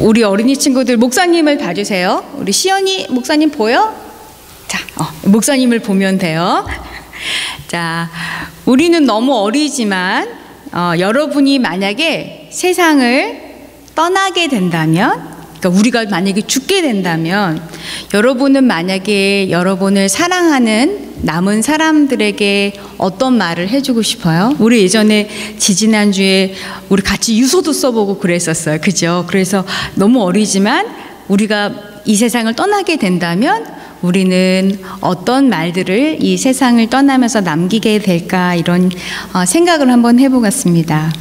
우리 어린이 친구들 목사님을 봐주세요. 우리 시연이 목사님 보여? 자, 목사님을 보면 돼요. 자, 우리는 너무 어리지만 여러분이 만약에 세상을 떠나게 된다면, 그러니까 우리가 만약에 죽게 된다면, 여러분은 만약에 여러분을 사랑하는 남은 사람들에게 어떤 말을 해주고 싶어요? 우리 예전에 지지난주에 우리 같이 유서도 써보고 그랬었어요. 그죠? 그래서 너무 어리지만 우리가 이 세상을 떠나게 된다면 우리는 어떤 말들을 이 세상을 떠나면서 남기게 될까, 이런 생각을 한번 해보겠습니다.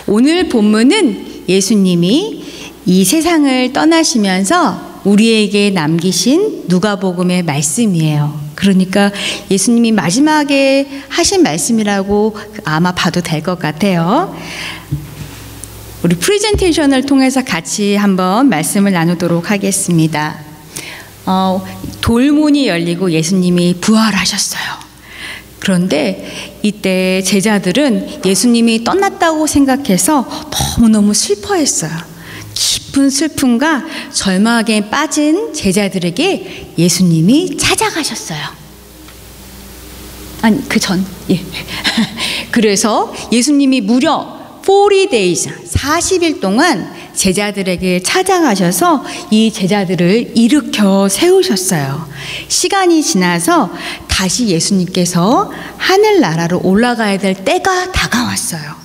오늘 본문은 예수님이 이 세상을 떠나시면서 우리에게 남기신 누가복음의 말씀이에요. 그러니까 예수님이 마지막에 하신 말씀이라고 아마 봐도 될 것 같아요. 우리 프레젠테이션을 통해서 같이 한번 말씀을 나누도록 하겠습니다. 돌문이 열리고 예수님이 부활하셨어요. 그런데 이때 제자들은 예수님이 떠났다고 생각해서 너무너무 슬퍼했어요. 깊은 슬픔과 절망에 빠진 제자들에게 예수님이 찾아가셨어요. 아니, 예. 그래서 예수님이 무려 40 days, 40일 동안 제자들에게 찾아가셔서 이 제자들을 일으켜 세우셨어요. 시간이 지나서 다시 예수님께서 하늘나라로 올라가야 될 때가 다가왔어요.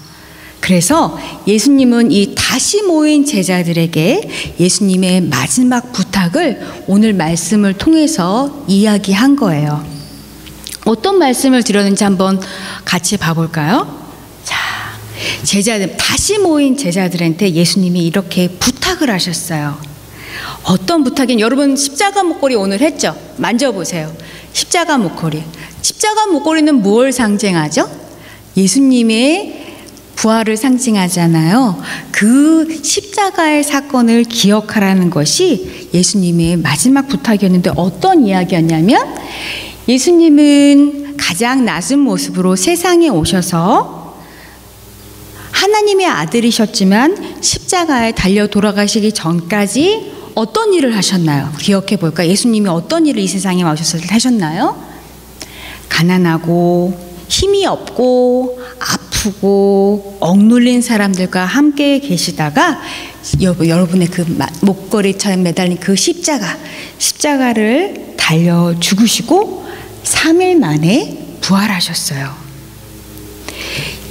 그래서 예수님은 이 다시 모인 제자들에게 예수님의 마지막 부탁을 오늘 말씀을 통해서 이야기한 거예요. 어떤 말씀을 드렸는지 한번 같이 봐볼까요? 자, 다시 모인 제자들한테 예수님이 이렇게 부탁을 하셨어요. 어떤 부탁인, 여러분 십자가 목걸이 오늘 했죠? 만져보세요. 십자가 목걸이. 십자가 목걸이는 무엇을 상징하죠? 예수님의 부활을 상징하잖아요. 그 십자가의 사건을 기억하라는 것이 예수님의 마지막 부탁이었는데, 어떤 이야기였냐면, 예수님은 가장 낮은 모습으로 세상에 오셔서 하나님의 아들이셨지만 십자가에 달려 돌아가시기 전까지 어떤 일을 하셨나요? 기억해 볼까요? 예수님이 어떤 일을 이 세상에 오셨을 때 하셨나요? 가난하고 힘이 없고 아프고 억눌린 사람들과 함께 계시다가 여러분의 그 목걸이처럼 매달린 그 십자가를 달려 죽으시고 3일 만에 부활하셨어요.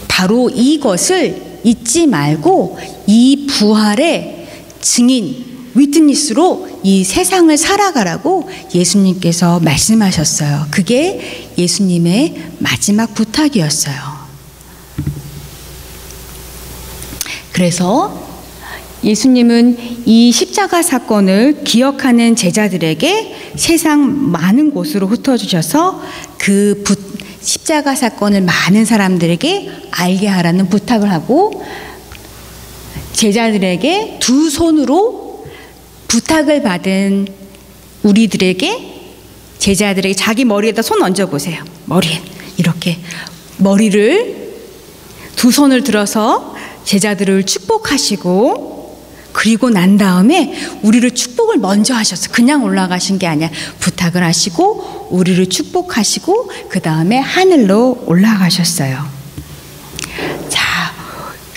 바로 이것을 잊지 말고 이 부활의 증인, 위트니스로 이 세상을 살아가라고 예수님께서 말씀하셨어요. 그게 예수님의 마지막 부탁이었어요. 그래서 예수님은 이 십자가 사건을 기억하는 제자들에게 세상 많은 곳으로 흩어주셔서 그 십자가 사건을 많은 사람들에게 알게 하라는 부탁을 하고, 제자들에게 두 손으로 부탁을 받은 우리들에게, 제자들에게 자기 머리에다 손 얹어보세요. 머리에 이렇게 머리를 두 손을 들어서 제자들을 축복하시고, 그리고 난 다음에 우리를 축복을 먼저 하셨어요. 그냥 올라가신 게 아니야. 부탁을 하시고 우리를 축복하시고 그 다음에 하늘로 올라가셨어요. 자,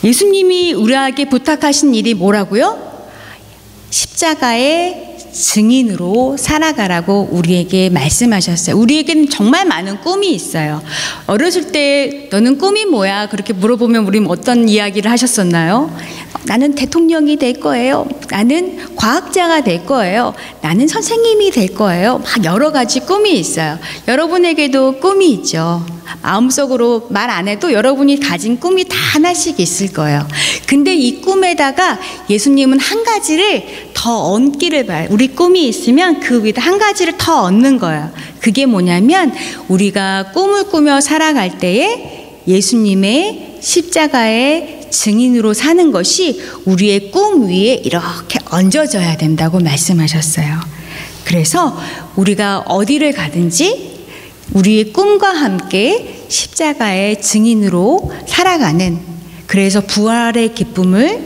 예수님이 우리에게 부탁하신 일이 뭐라고요? 십자가의 증인으로 살아가라고 우리에게 말씀하셨어요. 우리에게는 정말 많은 꿈이 있어요. 어렸을 때 너는 꿈이 뭐야? 그렇게 물어보면 우리 어떤 이야기를 하셨었나요? 나는 대통령이 될 거예요. 나는 과학자가 될 거예요. 나는 선생님이 될 거예요. 막 여러 가지 꿈이 있어요. 여러분에게도 꿈이 있죠. 마음속으로 말 안 해도 여러분이 가진 꿈이 다 하나씩 있을 거예요. 근데 이 꿈에다가 예수님은 한 가지를 더 얹기를 봐요. 우리 꿈이 있으면 그 위에다 한 가지를 더 얹는 거예요. 그게 뭐냐면, 우리가 꿈을 꾸며 살아갈 때에 예수님의 십자가의 증인으로 사는 것이 우리의 꿈 위에 이렇게 얹어져야 된다고 말씀하셨어요. 그래서 우리가 어디를 가든지 우리의 꿈과 함께 십자가의 증인으로 살아가는, 그래서 부활의 기쁨을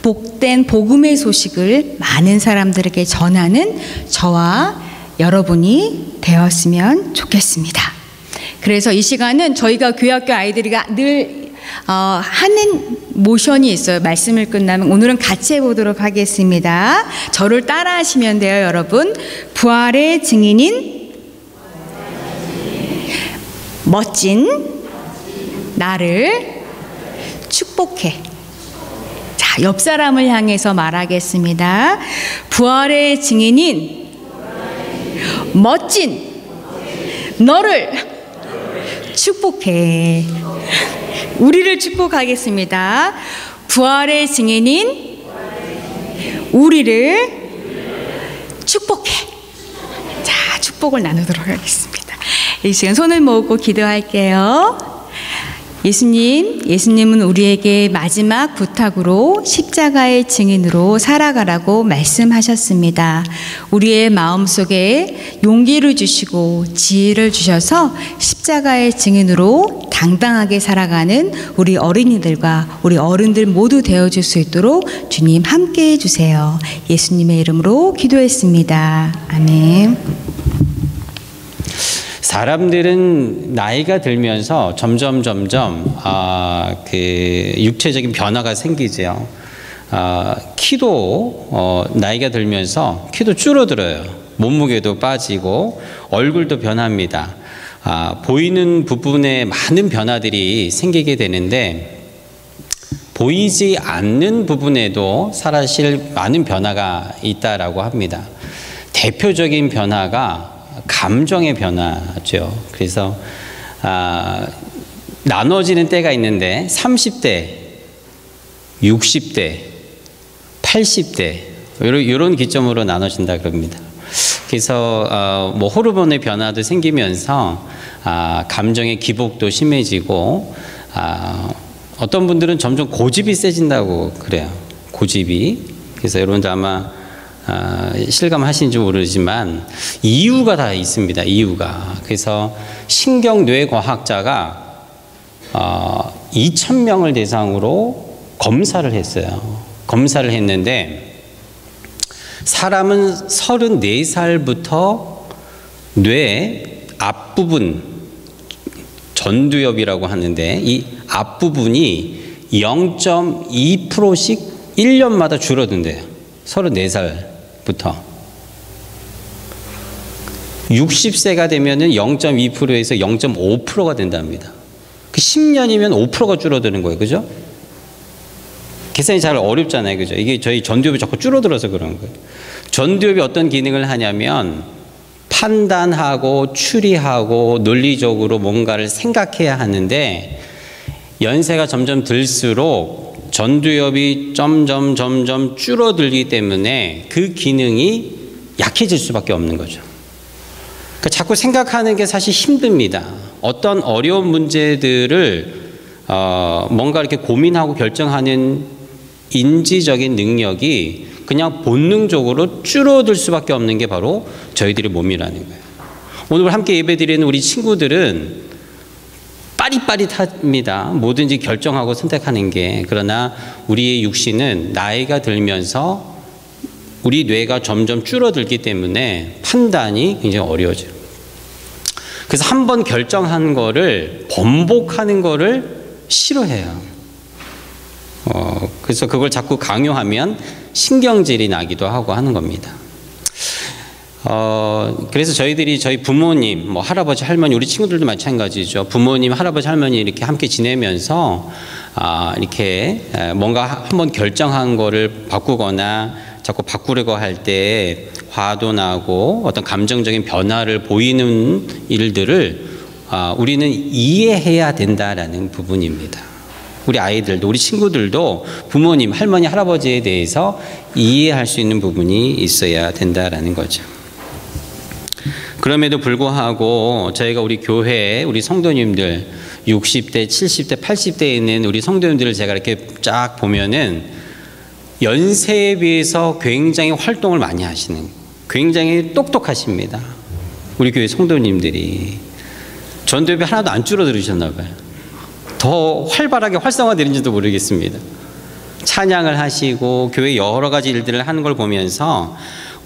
복된 복음의 소식을 많은 사람들에게 전하는 저와 여러분이 되었으면 좋겠습니다. 그래서 이 시간은 저희가 교회학교 아이들이가 늘 하는 모션이 있어요. 말씀을 끝나면 오늘은 같이 해보도록 하겠습니다. 저를 따라 하시면 돼요, 여러분. 부활의 증인인 멋진 나를 축복해. 자, 옆 사람을 향해서 말하겠습니다. 부활의 증인인 멋진 너를 축복해. 우리를 축복하겠습니다. 부활의 증인인 우리를 축복해. 자, 축복을 나누도록 하겠습니다. 이 시간 손을 모으고 기도할게요. 예수님은 우리에게 마지막 부탁으로 십자가의 증인으로 살아가라고 말씀하셨습니다. 우리의 마음속에 용기를 주시고 지혜를 주셔서 십자가의 증인으로 당당하게 살아가는 우리 어린이들과 우리 어른들 모두 되어줄 수 있도록 주님 함께해 주세요. 예수님의 이름으로 기도했습니다. 아멘. 사람들은 나이가 들면서 점점 그 육체적인 변화가 생기죠. 키도 나이가 들면서 키도 줄어들어요. 몸무게도 빠지고 얼굴도 변합니다. 보이는 부분에 많은 변화들이 생기게 되는데 보이지 않는 부분에도 사실 많은 변화가 있다라고 합니다. 대표적인 변화가 감정의 변화죠. 그래서 나눠지는 때가 있는데 30대, 60대, 80대 이런 기점으로 나눠진다 그럽니다. 그래서 뭐 호르몬의 변화도 생기면서 감정의 기복도 심해지고 어떤 분들은 점점 고집이 세진다고 그래요. 고집이. 그래서 여러분들 아마 실감하시는지 모르지만 이유가 다 있습니다. 이유가. 그래서 신경뇌과학자가 2,000명을 대상으로 검사를 했어요. 검사를 했는데 사람은 34살부터 뇌 앞부분 전두엽이라고 하는데 이 앞부분이 0.2%씩 1년마다 줄어든대요. 34살부터 60세가 되면은 0.2%에서 0.5%가 된답니다. 그 10년이면 5%가 줄어드는 거예요. 그죠? 계산이 잘 어렵잖아요. 그죠? 이게 저희 전두엽이 자꾸 줄어들어서 그런 거예요. 전두엽이 어떤 기능을 하냐면 판단하고 추리하고 논리적으로 뭔가를 생각해야 하는데 연세가 점점 들수록 전두엽이 점점 줄어들기 때문에 그 기능이 약해질 수밖에 없는 거죠. 그러니까 자꾸 생각하는 게 사실 힘듭니다. 어떤 어려운 문제들을 뭔가 이렇게 고민하고 결정하는 인지적인 능력이 그냥 본능적으로 줄어들 수밖에 없는 게 바로 저희들의 몸이라는 거예요. 오늘 함께 예배드리는 우리 친구들은 빠릿빠릿합니다. 뭐든지 결정하고 선택하는 게. 그러나 우리의 육신은 나이가 들면서 우리 뇌가 점점 줄어들기 때문에 판단이 굉장히 어려워져요. 그래서 한번 결정한 거를 번복하는 거를 싫어해요. 그래서 그걸 자꾸 강요하면 신경질이 나기도 하고 하는 겁니다. 그래서 저희 부모님, 뭐 할아버지, 할머니, 우리 친구들도 마찬가지죠. 부모님, 할아버지, 할머니 이렇게 함께 지내면서 이렇게 뭔가 한번 결정한 거를 바꾸거나 자꾸 바꾸려고 할 때 화도 나고 어떤 감정적인 변화를 보이는 일들을 우리는 이해해야 된다라는 부분입니다. 우리 아이들도 우리 친구들도 부모님, 할머니, 할아버지에 대해서 이해할 수 있는 부분이 있어야 된다라는 거죠. 그럼에도 불구하고 저희가 우리 교회 우리 성도님들 60대, 70대, 80대에 있는 우리 성도님들을 제가 이렇게 쫙 보면은 연세에 비해서 굉장히 활동을 많이 하시는, 굉장히 똑똑하십니다. 우리 교회 성도님들이 전도엽이 하나도 안 줄어들으셨나 봐요. 더 활발하게 활성화되는지도 모르겠습니다. 찬양을 하시고 교회 여러 가지 일들을 하는 걸 보면서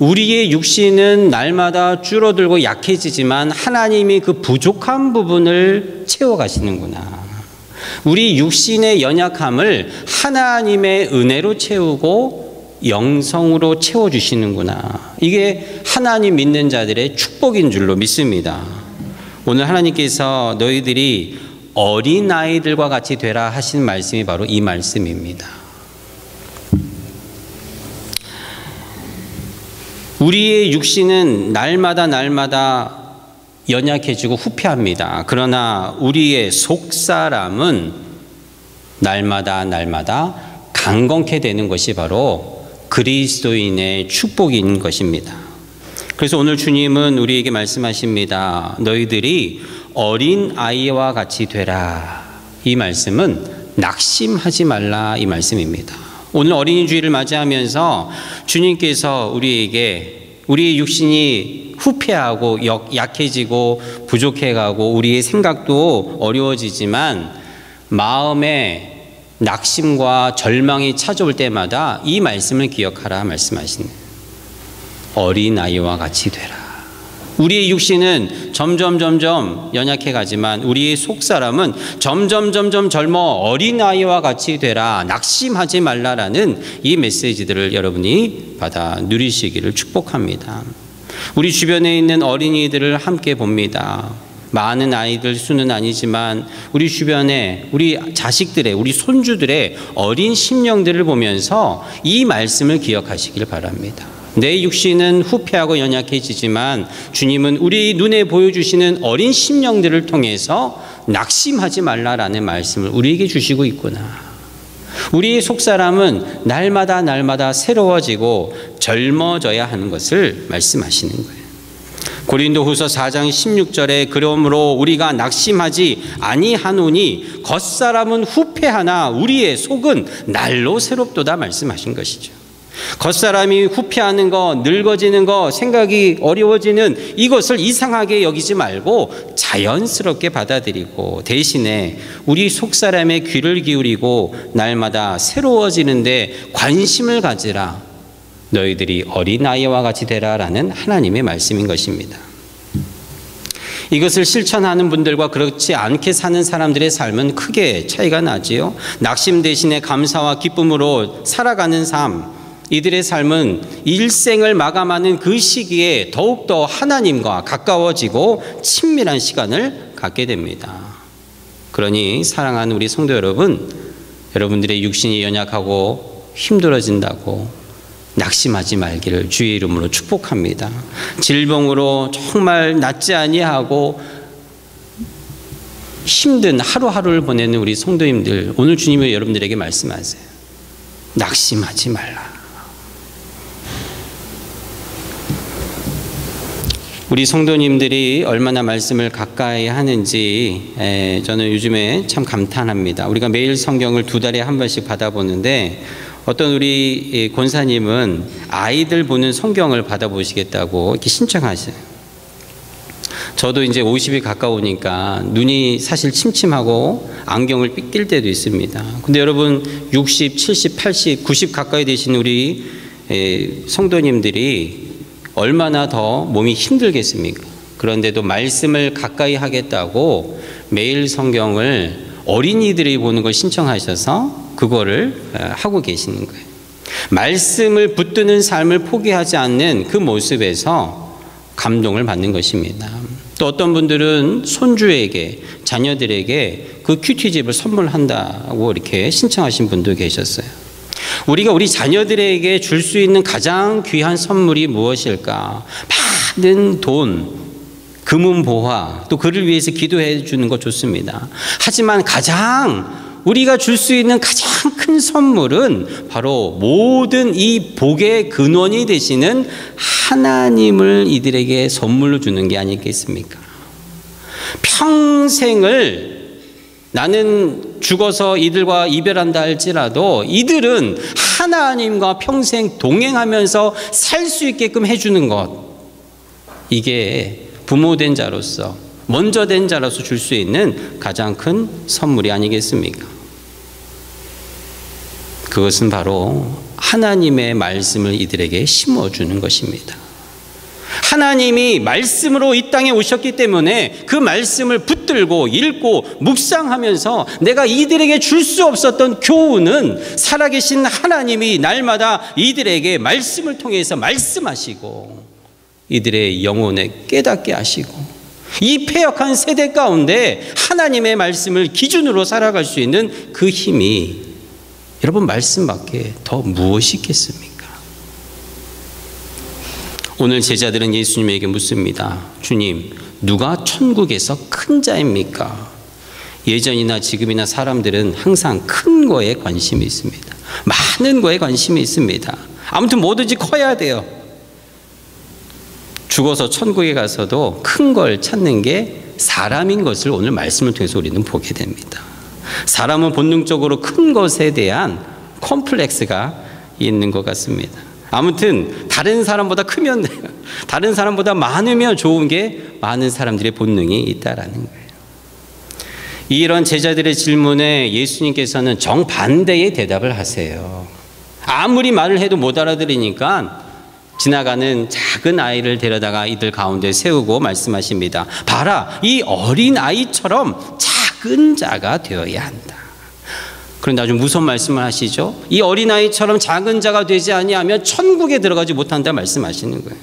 우리의 육신은 날마다 줄어들고 약해지지만 하나님이 그 부족한 부분을 채워가시는구나. 우리 육신의 연약함을 하나님의 은혜로 채우고 영성으로 채워주시는구나. 이게 하나님 믿는 자들의 축복인 줄로 믿습니다. 오늘 하나님께서 너희들이 어린아이들과 같이 되라 하신 말씀이 바로 이 말씀입니다. 우리의 육신은 날마다 연약해지고 후패합니다. 그러나 우리의 속사람은 날마다 강건케 되는 것이 바로 그리스도인의 축복인 것입니다. 그래서 오늘 주님은 우리에게 말씀하십니다. 너희들이 어린 아이와 같이 되라. 이 말씀은 낙심하지 말라 이 말씀입니다. 오늘 어린이 주일을 맞이하면서 주님께서 우리에게 우리의 육신이 후패하고 약해지고 부족해가고 우리의 생각도 어려워지지만 마음에 낙심과 절망이 찾아올 때마다 이 말씀을 기억하라 말씀하시네요. 어린아이와 같이 되라. 우리의 육신은 점점 연약해 가지만 우리의 속사람은 점점 젊어 어린아이와 같이 되라. 낙심하지 말라라는 이 메시지들을 여러분이 받아 누리시기를 축복합니다. 우리 주변에 있는 어린이들을 함께 봅니다. 많은 아이들 수는 아니지만 우리 주변에 우리 자식들의 우리 손주들의 어린 심령들을 보면서 이 말씀을 기억하시길 바랍니다. 내 육신은 후패하고 연약해지지만 주님은 우리 눈에 보여주시는 어린 심령들을 통해서 낙심하지 말라라는 말씀을 우리에게 주시고 있구나. 우리의 속사람은 날마다 새로워지고 젊어져야 하는 것을 말씀하시는 거예요. 고린도후서 4장 16절에 그러므로 우리가 낙심하지 아니하노니 겉사람은 후패하나 우리의 속은 날로 새롭도다 말씀하신 것이죠. 겉사람이 후패하는 거, 늙어지는 거, 생각이 어려워지는 이것을 이상하게 여기지 말고 자연스럽게 받아들이고 대신에 우리 속사람의 귀를 기울이고 날마다 새로워지는데 관심을 가지라. 너희들이 어린아이와 같이 되라라는 하나님의 말씀인 것입니다. 이것을 실천하는 분들과 그렇지 않게 사는 사람들의 삶은 크게 차이가 나지요. 낙심 대신에 감사와 기쁨으로 살아가는 삶, 이들의 삶은 일생을 마감하는 그 시기에 더욱더 하나님과 가까워지고 친밀한 시간을 갖게 됩니다. 그러니 사랑하는 우리 성도 여러분, 여러분들의 육신이 연약하고 힘들어진다고 낙심하지 말기를 주의 이름으로 축복합니다. 질병으로 정말 낫지 아니하고 힘든 하루하루를 보내는 우리 성도님들, 오늘 주님이 여러분들에게 말씀하세요. 낙심하지 말라. 우리 성도님들이 얼마나 말씀을 가까이 하는지 저는 요즘에 참 감탄합니다. 우리가 매일 성경을 2달에 한 번씩 받아보는데 어떤 우리 권사님은 아이들 보는 성경을 받아보시겠다고 이렇게 신청하셔요. 저도 이제 50이 가까우니까 눈이 사실 침침하고 안경을 낄 때도 있습니다. 근데 여러분 60, 70, 80, 90 가까이 되신 우리 성도님들이 얼마나 더 몸이 힘들겠습니까? 그런데도 말씀을 가까이 하겠다고 매일 성경을 어린이들이 보는 걸 신청하셔서 그거를 하고 계시는 거예요. 말씀을 붙드는 삶을 포기하지 않는 그 모습에서 감동을 받는 것입니다. 또 어떤 분들은 손주에게, 자녀들에게 그 큐티집을 선물한다고 이렇게 신청하신 분도 계셨어요. 우리가 우리 자녀들에게 줄 수 있는 가장 귀한 선물이 무엇일까? 많은 돈, 금은보화, 또 그를 위해서 기도해 주는 것 좋습니다. 하지만 우리가 줄 수 있는 가장 큰 선물은 바로 모든 이 복의 근원이 되시는 하나님을 이들에게 선물로 주는 게 아니겠습니까? 평생을 나는 죽어서 이들과 이별한다 할지라도 이들은 하나님과 평생 동행하면서 살 수 있게끔 해주는 것, 이게 부모된 자로서, 먼저 된 자로서 줄 수 있는 가장 큰 선물이 아니겠습니까? 그것은 바로 하나님의 말씀을 이들에게 심어주는 것입니다. 하나님이 말씀으로 이 땅에 오셨기 때문에 그 말씀을 붙들고 읽고 묵상하면서 내가 이들에게 줄 수 없었던 교훈은 살아계신 하나님이 날마다 이들에게 말씀을 통해서 말씀하시고 이들의 영혼에 깨닫게 하시고 이 패역한 세대 가운데 하나님의 말씀을 기준으로 살아갈 수 있는 그 힘이 여러분 말씀밖에 더 무엇이 있겠습니까? 오늘 제자들은 예수님에게 묻습니다. 주님, 누가 천국에서 큰 자입니까? 예전이나 지금이나 사람들은 항상 큰 거에 관심이 있습니다. 많은 거에 관심이 있습니다. 아무튼 뭐든지 커야 돼요. 죽어서 천국에 가서도 큰 걸 찾는 게 사람인 것을 오늘 말씀을 통해서 우리는 보게 됩니다. 사람은 본능적으로 큰 것에 대한 컴플렉스가 있는 것 같습니다. 아무튼 다른 사람보다 크면 돼요. 다른 사람보다 많으면 좋은 게 많은 사람들의 본능이 있다라는 거예요. 이런 제자들의 질문에 예수님께서는 정반대의 대답을 하세요. 아무리 말을 해도 못 알아들으니까 지나가는 작은 아이를 데려다가 이들 가운데 세우고 말씀하십니다. 봐라, 이 어린 아이처럼 작은 자가 되어야 한다. 그런데 아주 무서운 말씀을 하시죠. 이 어린아이처럼 작은 자가 되지 아니하면 천국에 들어가지 못한다 말씀하시는 거예요.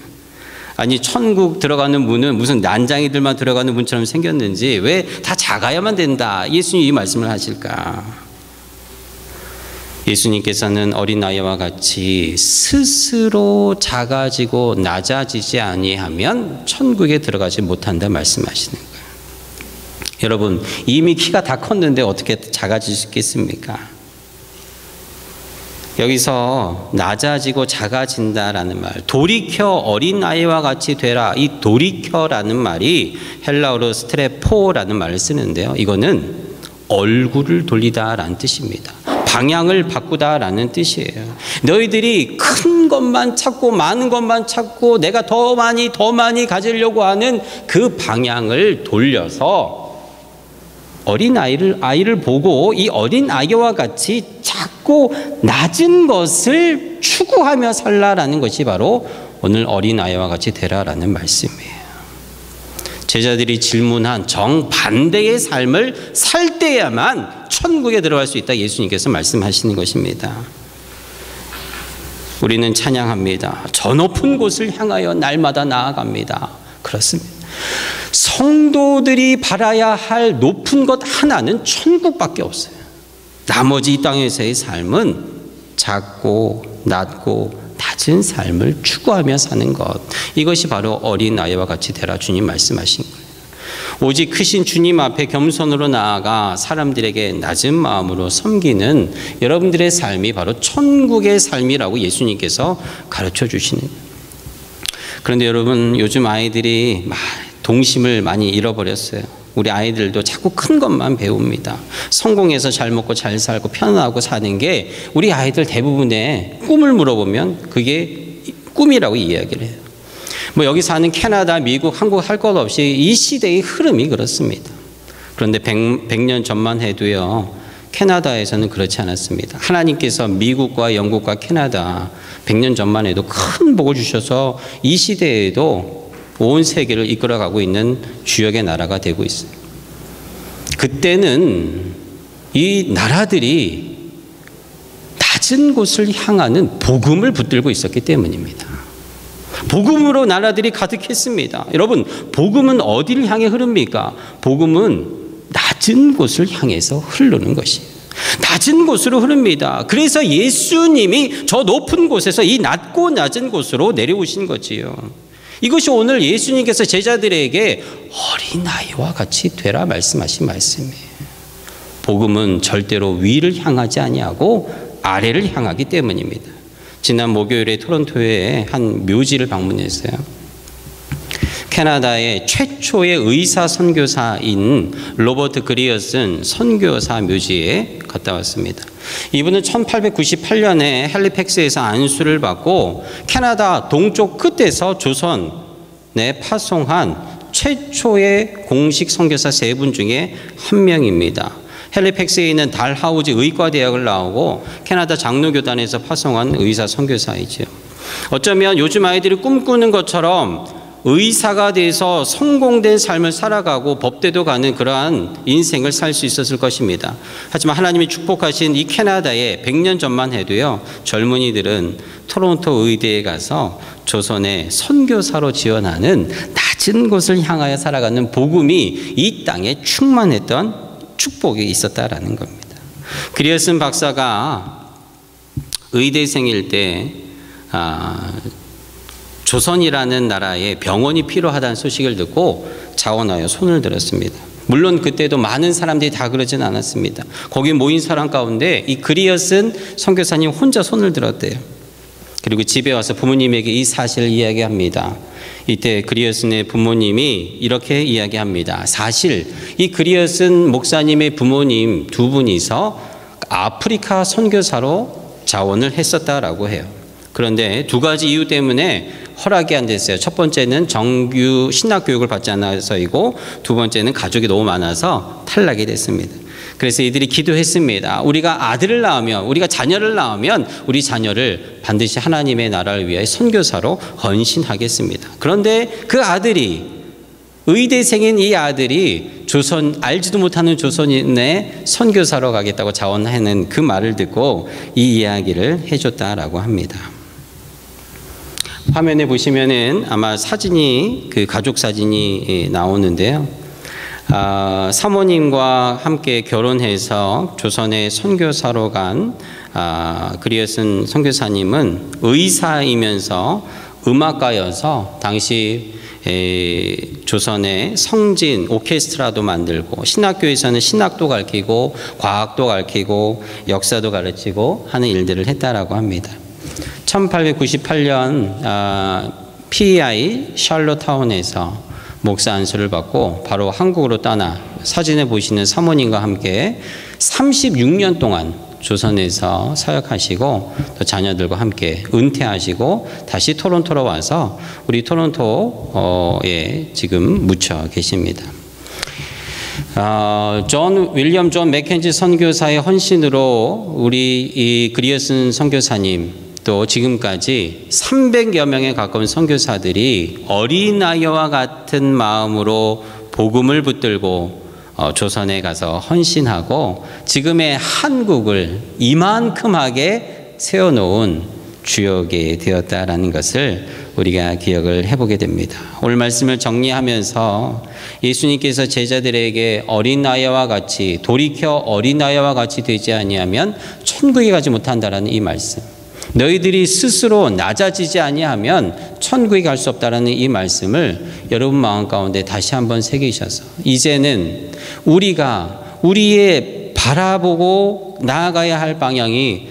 아니, 천국 들어가는 문은 무슨 난장이들만 들어가는 문처럼 생겼는지 왜 다 작아야만 된다 예수님이 이 말씀을 하실까? 예수님께서는 어린아이와 같이 스스로 작아지고 낮아지지 아니하면 천국에 들어가지 못한다 말씀하시는 거예요. 여러분, 이미 키가 다 컸는데 어떻게 작아질 수 있겠습니까? 여기서 낮아지고 작아진다라는 말, 돌이켜 어린아이와 같이 되라. 이 돌이켜라는 말이 헬라어로 스트레포라는 말을 쓰는데요. 이거는 얼굴을 돌리다라는 뜻입니다. 방향을 바꾸다라는 뜻이에요. 너희들이 큰 것만 찾고 많은 것만 찾고 내가 더 많이 가지려고 하는 그 방향을 돌려서 아이를 보고 이 어린아이와 같이 작고 낮은 것을 추구하며 살라라는 것이 바로 오늘 어린아이와 같이 되라라는 말씀이에요. 제자들이 질문한 정반대의 삶을 살 때야만 천국에 들어갈 수 있다 예수님께서 말씀하시는 것입니다. 우리는 찬양합니다. 저 높은 곳을 향하여 날마다 나아갑니다. 그렇습니다. 성도들이 바라야 할 높은 것 하나는 천국밖에 없어요. 나머지 이 땅에서의 삶은 작고 낮고 낮은 삶을 추구하며 사는 것, 이것이 바로 어린아이와 같이 되라 주님 말씀하신 거예요. 오직 크신 주님 앞에 겸손으로 나아가 사람들에게 낮은 마음으로 섬기는 여러분들의 삶이 바로 천국의 삶이라고 예수님께서 가르쳐 주시는 거예요. 그런데 여러분, 요즘 아이들이 동심을 많이 잃어버렸어요. 우리 아이들도 자꾸 큰 것만 배웁니다. 성공해서 잘 먹고 잘 살고 편안하고 사는 게 우리 아이들 대부분의 꿈을 물어보면 그게 꿈이라고 이야기를 해요. 여기 사는 캐나다, 미국, 한국 할 것 없이 이 시대의 흐름이 그렇습니다. 그런데 100년 전만 해도요, 캐나다에서는 그렇지 않았습니다. 하나님께서 미국과 영국과 캐나다 100년 전만 해도 큰 복을 주셔서 이 시대에도 온 세계를 이끌어가고 있는 주역의 나라가 되고 있어요. 그때는 이 나라들이 낮은 곳을 향하는 복음을 붙들고 있었기 때문입니다. 복음으로 나라들이 가득했습니다. 여러분, 복음은 어디를 향해 흐릅니까? 복음은 낮은 곳을 향해서 흐르는 것이에요. 낮은 곳으로 흐릅니다. 그래서 예수님이 저 높은 곳에서 이 낮고 낮은 곳으로 내려오신 거지요. 이것이 오늘 예수님께서 제자들에게 어린아이와 같이 되라 말씀하신 말씀이에요. 복음은 절대로 위를 향하지 아니하고 아래를 향하기 때문입니다. 지난 목요일에 토론토에 한 묘지를 방문했어요. 캐나다의 최초의 의사 선교사인 로버트 그리어슨 선교사 묘지에 갔다 왔습니다. 이분은 1898년에 헬리팩스에서 안수를 받고 캐나다 동쪽 끝에서 조선에 파송한 최초의 공식 선교사 3분 중에 한 명입니다. 헬리팩스에 있는 달하우즈 의과대학을 나오고 캐나다 장로교단에서 파송한 의사 선교사이죠. 어쩌면 요즘 아이들이 꿈꾸는 것처럼 의사가 돼서 성공된 삶을 살아가고 법대도 가는 그러한 인생을 살 수 있었을 것입니다. 하지만 하나님이 축복하신 이 캐나다에 100년 전만 해도요, 젊은이들은 토론토 의대에 가서 조선의 선교사로 지원하는 낮은 곳을 향하여 살아가는 복음이 이 땅에 충만했던 축복이 있었다라는 겁니다. 그리어슨 박사가 의대생일 때 조선이라는 나라에 병원이 필요하다는 소식을 듣고 자원하여 손을 들었습니다. 물론 그때도 많은 사람들이 다 그러진 않았습니다. 거기 모인 사람 가운데 이 그리어슨 선교사님 혼자 손을 들었대요. 그리고 집에 와서 부모님에게 이 사실을 이야기합니다. 이때 그리어슨의 부모님이 이렇게 이야기합니다. 사실 이 그리어슨 목사님의 부모님 두 분이서 아프리카 선교사로 자원을 했었다라고 해요. 그런데 두 가지 이유 때문에 허락이 안 됐어요. 첫 번째는 정규 신학 교육을 받지 않아서이고, 두 번째는 가족이 너무 많아서 탈락이 됐습니다. 그래서 이들이 기도했습니다. 우리가 아들을 낳으면, 우리가 자녀를 낳으면 우리 자녀를 반드시 하나님의 나라를 위하여 선교사로 헌신하겠습니다. 그런데 그 아들이, 의대생인 이 아들이 알지도 못하는 조선인의 선교사로 가겠다고 자원하는 그 말을 듣고 이 이야기를 해줬다라고 합니다. 화면에 보시면은 아마 사진이, 그 가족 사진이 나오는데요. 사모님과 함께 결혼해서 조선의 선교사로 간 그리어슨 선교사님은 의사이면서 음악가여서 당시 조선의 성진 오케스트라도 만들고, 신학교에서는 신학도 가르치고 과학도 가르치고 역사도 가르치고 하는 일들을 했다라고 합니다. 1898년 PEI 샬롯타운에서 목사 안수를 받고 바로 한국으로 떠나 사진에 보시는 사모님과 함께 36년 동안 조선에서 사역하시고 또 자녀들과 함께 은퇴하시고 다시 토론토로 와서 우리 토론토에 지금 묻혀 계십니다. 윌리엄 존 맥켄지 선교사의 헌신으로 우리 이 그리어슨 선교사님, 또 지금까지 300여 명에 가까운 선교사들이 어린아이와 같은 마음으로 복음을 붙들고 조선에 가서 헌신하고 지금의 한국을 이만큼하게 세워놓은 주역이 되었다라는 것을 우리가 기억을 해보게 됩니다. 오늘 말씀을 정리하면서 예수님께서 제자들에게 어린아이와 같이, 돌이켜 어린아이와 같이 되지 아니하면 천국에 가지 못한다라는 이 말씀, 너희들이 스스로 낮아지지 아니하면 천국에 갈 수 없다라는 이 말씀을 여러분 마음 가운데 다시 한번 새기셔서 이제는 우리가 우리의 바라보고 나아가야 할 방향이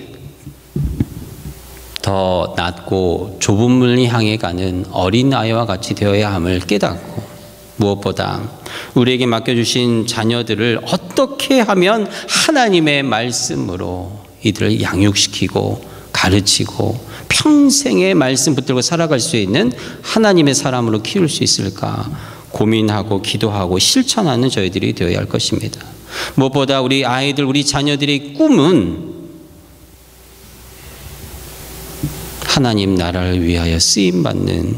더 낮고 좁은 문을 향해 가는 어린아이와 같이 되어야 함을 깨닫고, 무엇보다 우리에게 맡겨주신 자녀들을 어떻게 하면 하나님의 말씀으로 이들을 양육시키고 가르치고 평생의 말씀 붙들고 살아갈 수 있는 하나님의 사람으로 키울 수 있을까 고민하고 기도하고 실천하는 저희들이 되어야 할 것입니다. 무엇보다 우리 아이들, 우리 자녀들의 꿈은 하나님 나라를 위하여 쓰임받는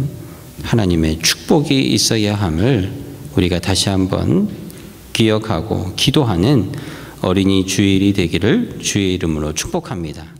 하나님의 축복이 있어야 함을 우리가 다시 한번 기억하고 기도하는 어린이 주일이 되기를 주의 이름으로 축복합니다.